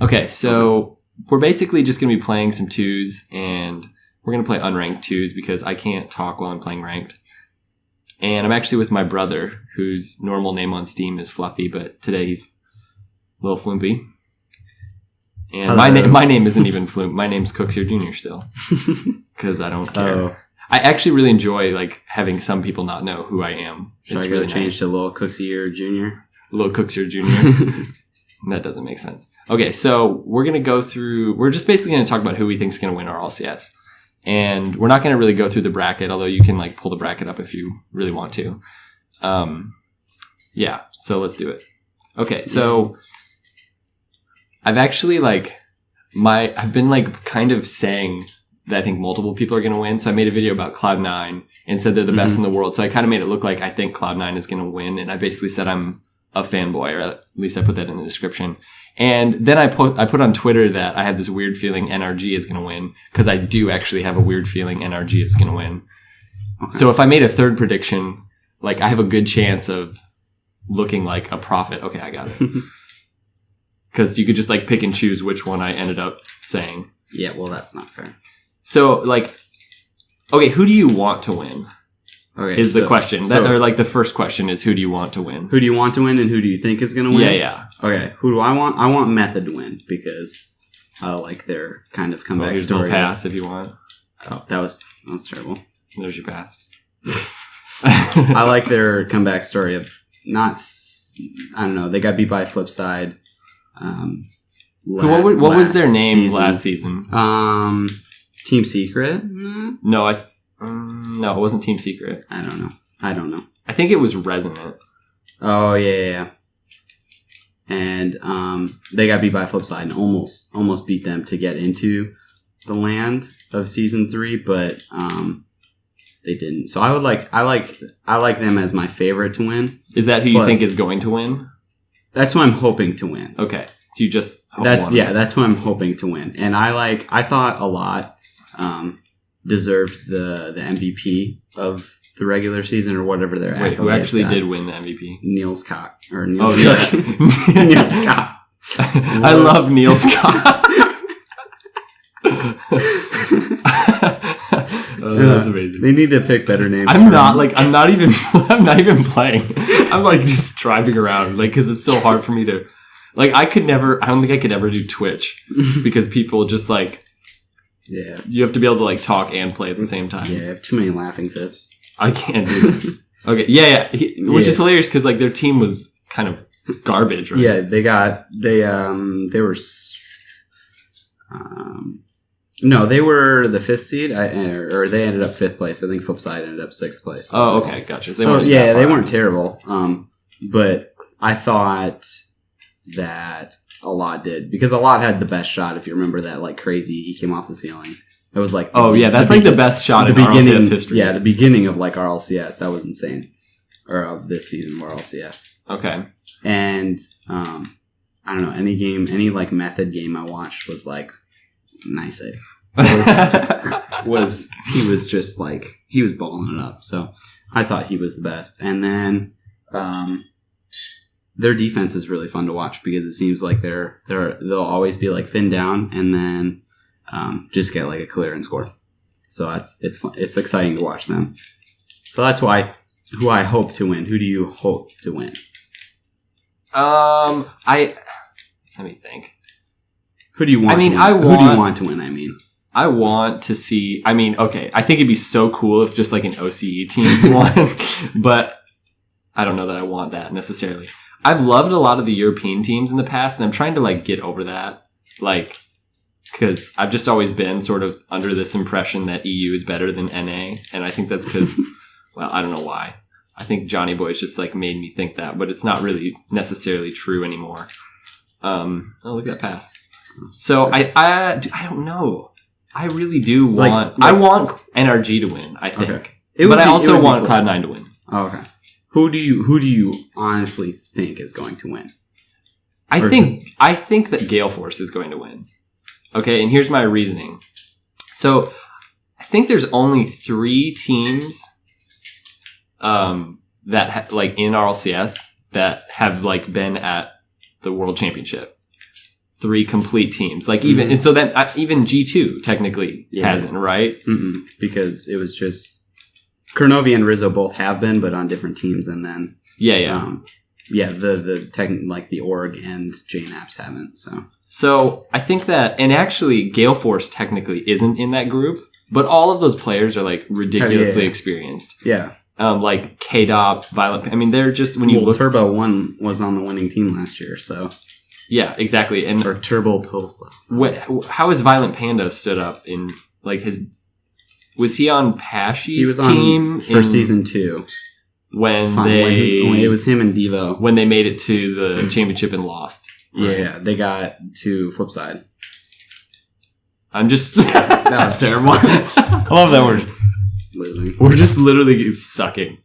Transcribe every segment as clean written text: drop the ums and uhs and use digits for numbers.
Okay, so we're basically just going to be playing some 2s, and we're going to play unranked 2s because I can't talk while I'm playing ranked. And I'm actually with my brother, whose normal name on Steam is Fluffy, but today he's Little FLuuMP. And my name isn't even FLuuMP. My name's Cooksier Jr. still, because I don't care. Oh. I actually really enjoy like having some people not know who I am. Should I really change to Little Cooksier Jr.? Little Cooksier Jr. That doesn't make sense. Okay, so we're going to go through... We're just basically going to talk about who we think is going to win RLCS. And we're not going to really go through the bracket, although you can like pull the bracket up if you really want to. Yeah, so let's do it. Okay, so I've actually I've been like kind of saying that I think multiple people are going to win. So I made a video about Cloud9 and said they're the best in the world. So I kind of made it look like I think Cloud9 is going to win. And I basically said I'm a fanboy, or at least I put that in the description. And then I put on Twitter that I have this weird feeling NRG is going to win, because I do actually have a weird feeling NRG is going to win. Okay. So if I made a third prediction, like I have a good chance of looking like a prophet. Okay, I got it. Because you could just like pick and choose which one I ended up saying. Yeah, well, that's not fair. So okay, who do you want to win? Okay, is the question. Or like the first question is, who do you want to win? Who do you want to win and who do you think is going to win? Yeah. Okay, who do I want? I want Method to win because I like their kind of comeback story. Pass if you want. Oh, that was terrible. There's your pass. I like their comeback story of I don't know, they got beat by Flipside. What was their name last season? Team Secret? No, no, it wasn't Team Secret. I don't know. I think it was Resonant. Oh, yeah. And they got beat by Flipside and almost beat them to get into the land of Season 3, but they didn't. So I like them as my favorite to win. Is that who you think is going to win? That's who I'm hoping to win. Okay. So you just that's who I'm hoping to win. And I thought Alot deserved the MVP of the regular season or whatever their accolades. Wait, who actually did win the MVP? Neil Scott. Neil Scott. I love Neil Scott. That's amazing. They need to pick better names. I'm not even playing. I'm like just driving around, like, cause it's so hard for me to, like, I don't think I could ever do Twitch because people just like, yeah, you have to be able to like talk and play at the same time. Yeah, I have too many laughing fits. I can't do it. Okay. Yeah. Which is hilarious because like their team was kind of garbage, right? Yeah, they were the 5th seed, or they ended up 5th place. I think Flipside ended up 6th place. Oh, okay, gotcha. They weren't terrible. But I thought that Alot did, because Alot had the best shot. If you remember that, like crazy, he came off the ceiling. It was like, that's like the best shot in RLCS history. Yeah, the beginning of like RLCS, that was insane, or of this season of RLCS. Okay, and I don't know, any like method game I watched was like nice. He was just like, he was balling it up. So I thought he was the best. And then their defense is really fun to watch because it seems like they'll always be like pinned down and then just get like a clear and score. So it's fun. It's exciting to watch them. So that's who I hope to win. Who do you hope to win? Let me think. Who do you want? Who do you want to win? I want to see. Okay. I think it'd be so cool if just like an OCE team won, but I don't know that I want that necessarily. I've loved a lot of the European teams in the past, and I'm trying to like get over that, like, because I've just always been sort of under this impression that EU is better than NA, and I think that's because, well, I don't know why. I think Johnny Boy's just like made me think that, but it's not really necessarily true anymore. Oh, look at that pass. So I don't know. I really do want... I want NRG to win, I think. Okay. But I also want Cloud9 to win. Oh, okay. Who do you honestly think is going to win? I think that Gale Force is going to win. Okay, and here's my reasoning. So, I think there's only 3 teams that like in RLCS that have like been at the World Championship. 3 complete teams. Like even and so that even G2 technically hasn't, right? Because it was just Kurnovi and Rizzo both have been, but on different teams, and then the org and JNAPs haven't. So I think that, and actually Gale Force technically isn't in that group, but all of those players are like ridiculously experienced. Yeah. Like KDOP, Violent. I mean, they're just when you look. Turbo 1 was on the winning team last year, so. Yeah, exactly. And or Turbo Pulse. How has Violent Panda stood up in like his? Was he on Pashy's team for season 2? When it was him and Devo when they made it to the championship and lost. Right? Yeah, they got to FLuuMP. I'm just that was terrible. I love that we're just losing. We're just literally sucking.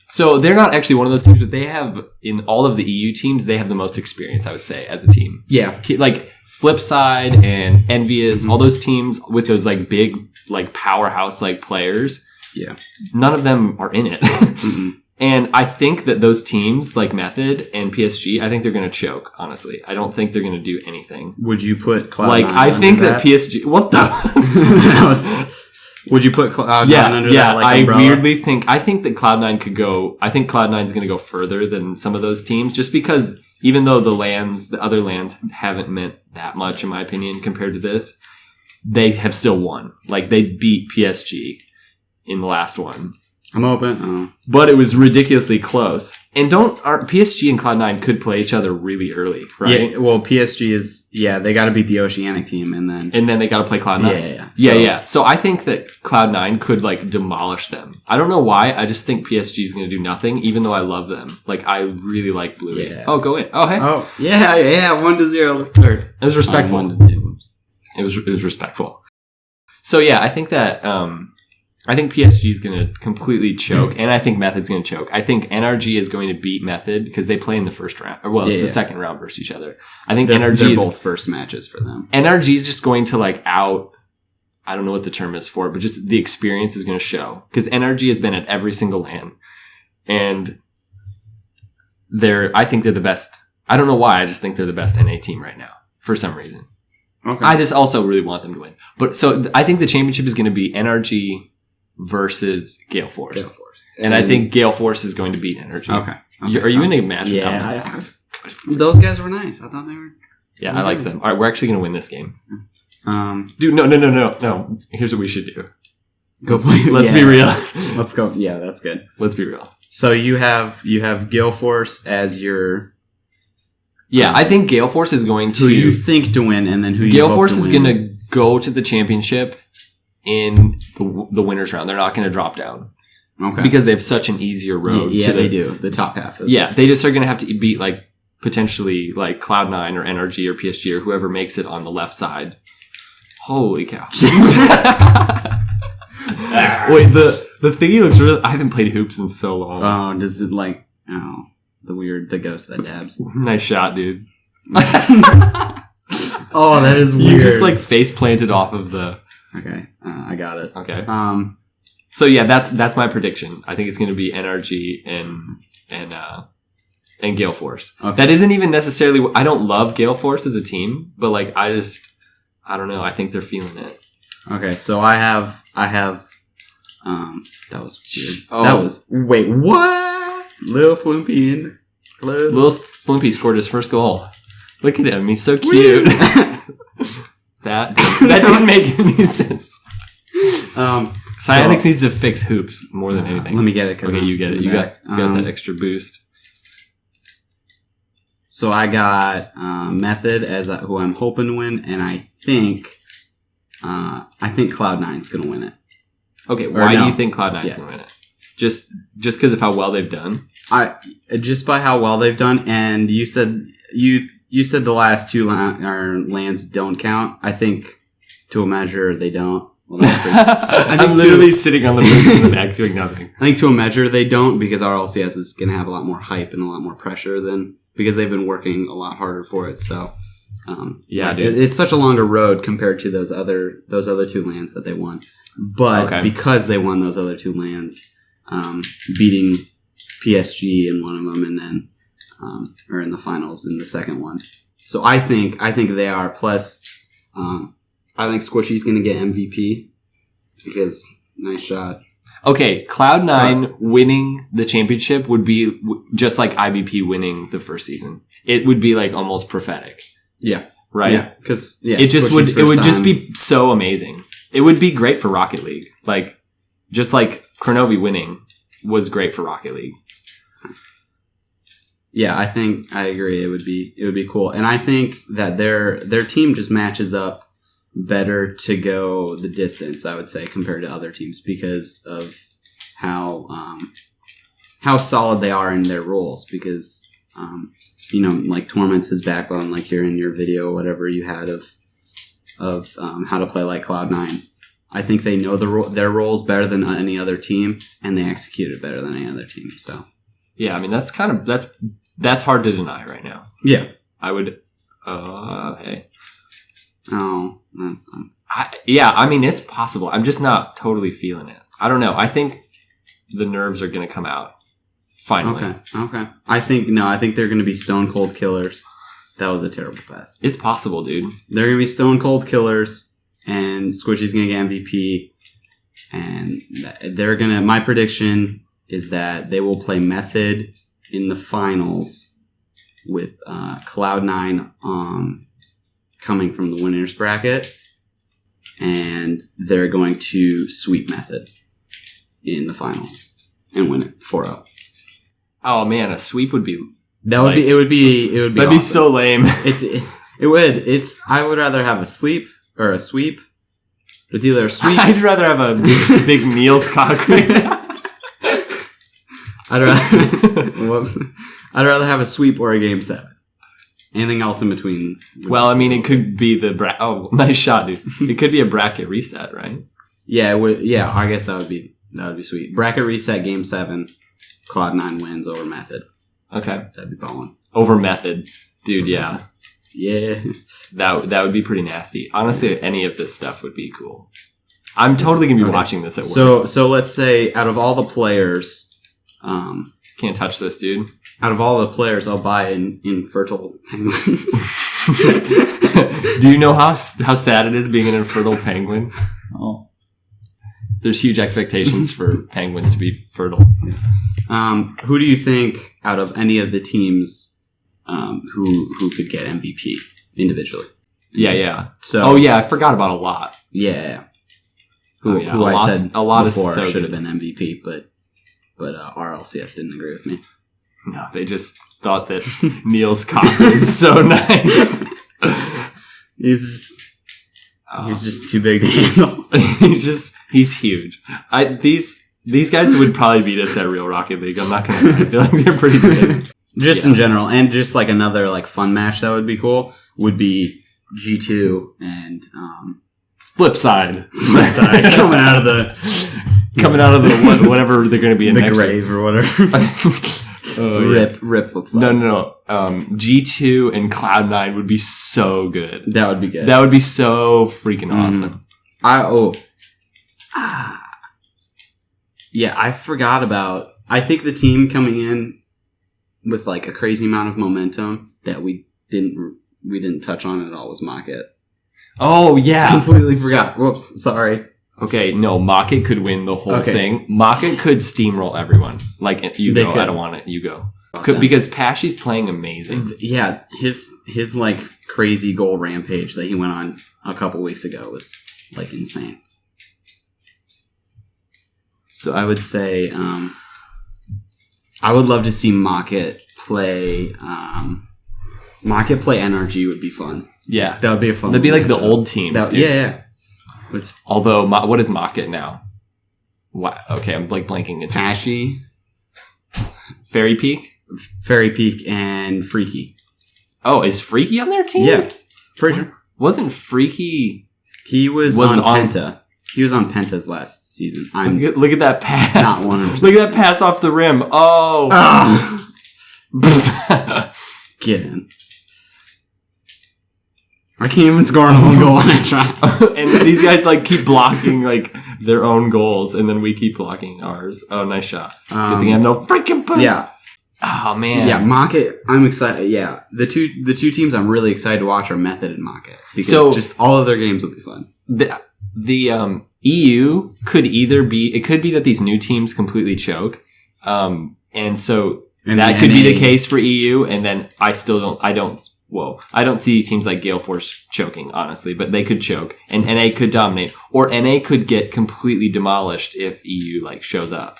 So they're not actually one of those teams, but they have in all of the EU teams, they have the most experience, I would say, as a team. Yeah, like Flipside and Envious, all those teams with those like big like powerhouse like players. Yeah, none of them are in it. And I think that those teams like Method and PSG, I think they're going to choke, honestly. I don't think they're going to do anything. Would you put Cloud9 like, I think that PSG... What the... Would you put Cloud9 under that? Like, umbrella? I think that Cloud9 could go... I think Cloud9 is going to go further than some of those teams, just because even though the other lands haven't meant that much, in my opinion, compared to this, they have still won. Like, they beat PSG in the last one. I'm open. But it was ridiculously close. And PSG and Cloud9 could play each other really early, right? Yeah, well, PSG is, they got to beat the Oceanic team and then they got to play Cloud9. Yeah. So I think that Cloud9 could like demolish them. I don't know why. I just think PSG is going to do nothing, even though I love them. Like, I really like Blue. Yeah. Oh, go in. Oh, hey. Oh, yeah. 1-0 third. It was respectful. 1-2. It was respectful. So yeah, I think that, I think PSG is going to completely choke, and I think Method's going to choke. I think NRG is going to beat Method because they play in the first round. It's the second round versus each other. I think they're both first matches for them. NRG is just going to I don't know what the term is for it, but just the experience is going to show because NRG has been at every single LAN, and I think they're the best. I don't know why. I just think they're the best NA team right now for some reason. Okay. I just also really want them to win. But so I think the championship is going to be NRG versus Gale Force. And I think Gale Force is going to beat NRG. Okay. Are you in a match? Yeah. Those guys were nice. I thought they were. Yeah, I like them. All right, we're actually going to win this game. Dude, no. Here's what we should do. Let's be real. Let's go. Yeah, that's good. Let's be real. So you have Gale Force as your. Yeah, I think Gale Force is going to. Who you think to win, and then who you Gale hope Force to is win going to go to the championship in the winners round. They're not going to drop down. Okay. Because they have such an easier road. Yeah, they do. The top half is. Yeah, they just are going to have to beat like potentially like Cloud9 or NRG or PSG or whoever makes it on the left side. Holy cow. Wait, the thingy looks really... I haven't played hoops in so long. Oh, does it the ghost that dabs? Nice shot, dude. Oh, that is weird. You just like face planted off of the... Okay, I got it. Okay. So yeah, that's my prediction. I think it's going to be NRG and Gale Force. Okay. That isn't even necessarily... I don't love Gale Force as a team, but like I don't know. I think they're feeling it. Okay, so I have that was weird. Oh. That was... Wait, what? Lil Fluumpy in the club. Lil Fluumpy scored his first goal. Look at him. He's so cute. That didn't make any sense. Psyonix needs to fix hoops more than anything. Let me get it. Okay, you get it. You got that extra boost. So I got Method as who I'm hoping to win, and I think Cloud9's going to win it. Okay, why do you think Cloud9's going to win it? Just because of how well they've done? Just by how well they've done, and you said the last two lands don't count. I think to a measure they don't. Well, I'm literally sitting on the person and acting nothing. I think to a measure they don't because RLCS is going to have a lot more hype and a lot more pressure because they've been working a lot harder for it. So dude. It's such a longer road compared to those other two lands that they won. But because they won those other two lands, beating PSG in one of them and then or in the finals in the second one. So I think they are. Plus, I think Squishy's going to get MVP because nice shot. Okay, Cloud9 winning the championship would be just like IBP winning the first season. It would be like almost prophetic. Yeah. Right? Yeah. Because it just would. It would just be so amazing. It would be great for Rocket League. Like just like Kronovi winning was great for Rocket League. Yeah, I agree. It would be cool, and I think that their team just matches up better to go the distance, I would say, compared to other teams because of how solid they are in their roles. Because like Torment's his backbone, like here in your video, whatever you had of how to play like Cloud9. I think they know their roles better than any other team, and they execute it better than any other team. So yeah, I mean that's hard to deny right now. Yeah, I would. Hey. Oh, that's. I mean it's possible. I'm just not totally feeling it. I don't know. I think the nerves are going to come out finally. Okay. I think they're going to be stone cold killers. That was a terrible pass. It's possible, dude. They're going to be stone cold killers, and Squishy's going to get MVP. And they're going to. My prediction is that they will play Method in the finals with Cloud9 coming from the winners bracket, and they're going to sweep Method in the finals and win it 4-0. Oh man, a sweep would be it would be that'd awesome. Be so lame. I would rather have a sleep or a sweep. It's either a sweep. I'd rather have a big Niels cock right now. I'd rather have a sweep or a game 7. Anything else in between? Well, I mean, it could be the nice shot, dude. It could be a bracket reset, right? Yeah, it would. Yeah, I guess that would be sweet. Bracket reset, game 7. Cloud9 wins over Method. Okay, that'd be ballin'. Over Method, dude. Yeah, yeah. That would be pretty nasty. Honestly, any of this stuff would be cool. I'm totally gonna be watching this at work. So let's say out of all the players, can't touch this, dude. Out of all the players, I'll buy an infertile penguin. Do you know how sad it is being an infertile penguin? Oh. There's huge expectations for penguins to be fertile. Yes. Who do you think out of any of the teams who could get MVP individually? Yeah. So, I forgot about a lot. Yeah. Who I said a lot before so should have been MVP, but RLCS didn't agree with me. No, they just thought that Niels cock is so nice. He's just too big to handle. he's huge. These guys would probably beat us at Real Rocket League. I'm not gonna lie. I feel like they're pretty good. Just in general, and just like another like fun match that would be cool would be G2 and Flipside coming out of the whatever they're gonna be in the next grave year. or whatever. Rip Flipside. No. G2 and Cloud9 would be so good. That would be good. That would be so freaking awesome. Yeah, I forgot about. I think the team coming in with like a crazy amount of momentum that we didn't touch on at all was Mocket. Oh yeah, completely forgot. Whoops, sorry. Okay, no, Mocket could win the whole thing. Mocket could steamroll everyone. Like you go, I don't want it. You go because Pashy's playing amazing. Yeah, his like crazy goal rampage that he went on a couple weeks ago was like insane. So I would say I would love to see Mocket play NRG would be fun. Yeah. That would be a fun. That'd be like the old teams, dude. Yeah. Although what is Mocket now? What? Okay, I'm like blanking. It's Pashy, Fairy Peak, and Freaky. Oh, is Freaky on their team? Yeah, pretty sure. Wasn't Freaky? He was on Penta. He was on Penta's last season. Look at that pass. Not 100%. Look at that pass off the rim. Oh. Get in. I can't even score on one goal when I try. And these guys like keep blocking like their own goals, and then we keep blocking ours. Oh, nice shot. Good thing I have no freaking push. Yeah. Oh man. Yeah, Mocket. I'm excited. Yeah, the two teams I'm really excited to watch are Method and Mocket because just all of their games will be fun. The EU could either be that these new teams completely choke, and that could be the case for EU. And then I don't see teams like Gale Force choking, honestly, but they could choke and NA could dominate, or NA could get completely demolished if EU like shows up.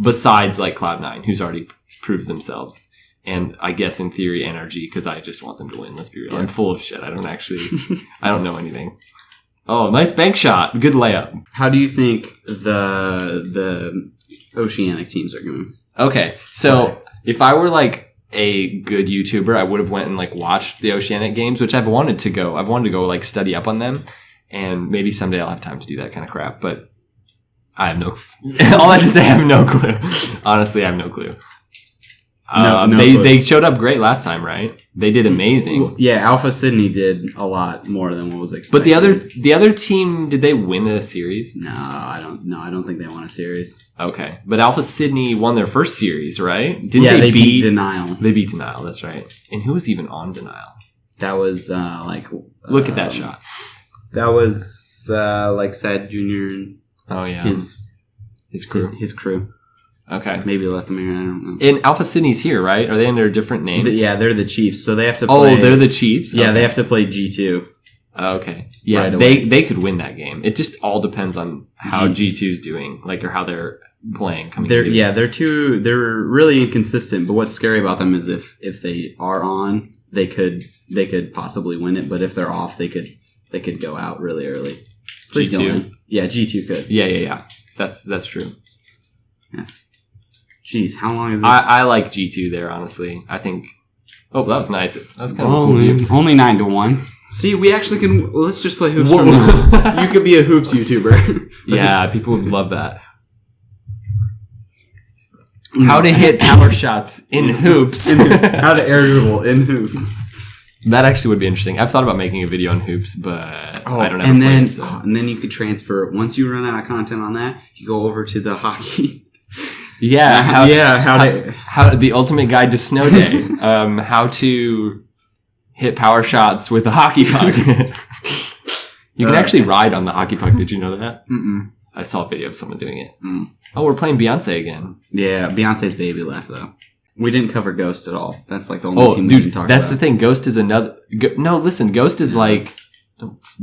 Besides like Cloud9, who's already proved themselves. And I guess in theory NRG, because I just want them to win. Let's be real. Yeah. I'm full of shit. I don't know anything. Oh, nice bank shot. Good layup. How do you think the Oceanic teams are going? Okay, so if I were like a good YouTuber, I would have went and like watched the Oceanic games, which I've wanted to go. I've wanted to go like study up on them, and maybe someday I'll have time to do that kind of crap. But I have no. All I have to say, I have no clue. Honestly, I have no clue. They showed up great last time, right? They did amazing. Yeah, Alpha Sydney did a lot more than what was expected. But the other team, did they win a series? No, I don't think they won a series. Okay, but Alpha Sydney won their first series, right? They beat Denial. They beat Denial. That's right. And who was even on Denial? That was look at that shot. That was like Sad Junior. Oh yeah, his crew. His crew. Okay. Maybe Lethamir, I don't know. And Alpha Sydney's here, right? Are they under a different name? They're the Chiefs, so they have to play... Oh, they're the Chiefs? Yeah, they have to play G2. Okay. Yeah, they could win that game. It just all depends on how G2's doing, like, or how they're playing. They're really inconsistent, but what's scary about them is if they are on, they could possibly win it, but if they're off, they could go out really early. Please G2? Go in. Yeah, G2 could. Yeah. That's true. Yes. Jeez, how long is this? I like G2 there, honestly. I think... Oh, that was nice. That was kind of cool. Only 9-1. See, we actually can... Well, let's just play hoops from now. You could be a hoops YouTuber. Yeah, people would love that. How to hit power shots in hoops. How to air dribble in hoops. That actually would be interesting. I've thought about making a video on hoops, but I don't know. And then you could transfer... Once you run out of content on that, you go over to the hockey... Yeah, how the ultimate guide to snow day. How to hit power shots with a hockey puck. You can actually ride on the hockey puck. Did you know that? Mm-mm. I saw a video of someone doing it. Oh, we're playing Beyonce again. Yeah, Beyonce's baby left though. We didn't cover Ghost at all. That's like the only team we didn't talk about. That's the thing. Ghost is another. No, listen. Ghost is like.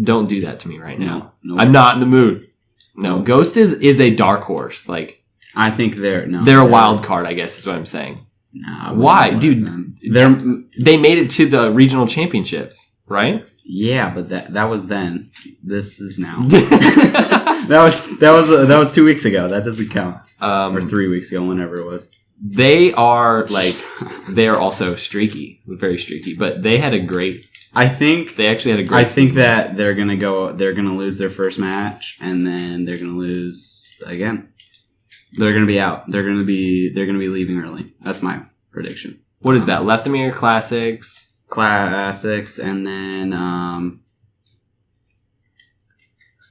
Don't do that to me right now. No. I'm not in the mood. No, Ghost is a dark horse. Like. I think they're a wild card, I guess is what I'm saying. No, why, dude? They made it to the regional championships, right? Yeah, but that was then. This is now. that was 2 weeks ago. That doesn't count. Or 3 weeks ago, whenever it was. They are also streaky, very streaky. But they had a great. I think they actually had a great. I think that they're gonna lose their first match, and then they're gonna lose again. They're going to be out. They're going to be leaving early. That's my prediction. What is that? Lethamir Classics, and then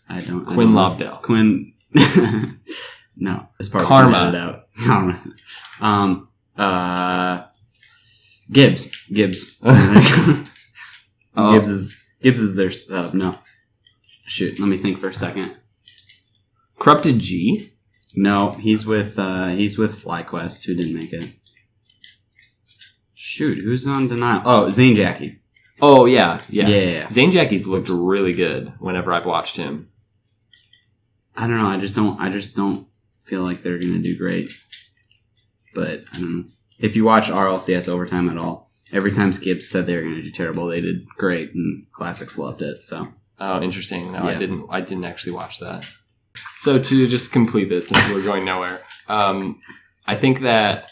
Quinn Lobdell. Quinn. No, this part Karma. Out. Gibbs. Gibbs is their sub. No, shoot. Let me think for a second. Corrupted G. No, he's with FlyQuest, who didn't make it. Shoot, who's on Denial? Oh, Zane Jackie. Oh yeah. Zane Jackie's looked really good whenever I've watched him. I don't know. I just don't feel like they're gonna do great. But I don't know. If you watch RLCS Overtime at all, every time Skips said they were gonna do terrible, they did great, and Classics loved it. So. Oh, interesting. No, yeah. I didn't actually watch that. So to just complete this, since we're going nowhere, I think that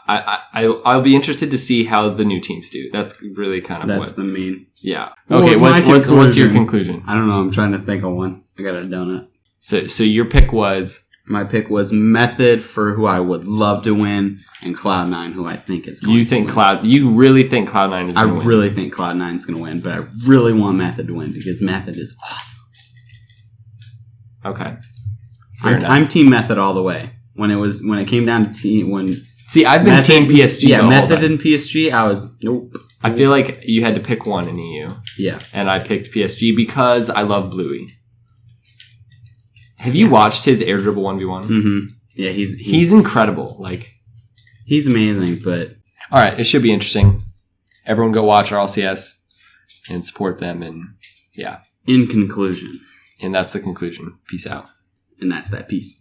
I'll be interested to see how the new teams do. That's really kind of the main. Yeah. Okay. What's your conclusion? I don't know. I'm trying to think of one. I got a donut. So your pick was. My pick was Method for who I would love to win, and Cloud9 who I think is going to win. You really think Cloud9 is going to win? I really think Cloud9 is going to win, but I really want Method to win because Method is awesome. Okay. I'm Team Method all the way. When it came down to See, I've been team PSG. Yeah, the whole Method time. and PSG. I was nope. I feel like you had to pick one in EU. Yeah, and I picked PSG because I love Bluey. Have you watched his air dribble 1v1? Mm-hmm. Yeah, he's incredible. Like, he's amazing. But all right, it should be interesting. Everyone go watch RLCS and support them. And yeah. In conclusion. And that's the conclusion. Peace out. And that's that piece.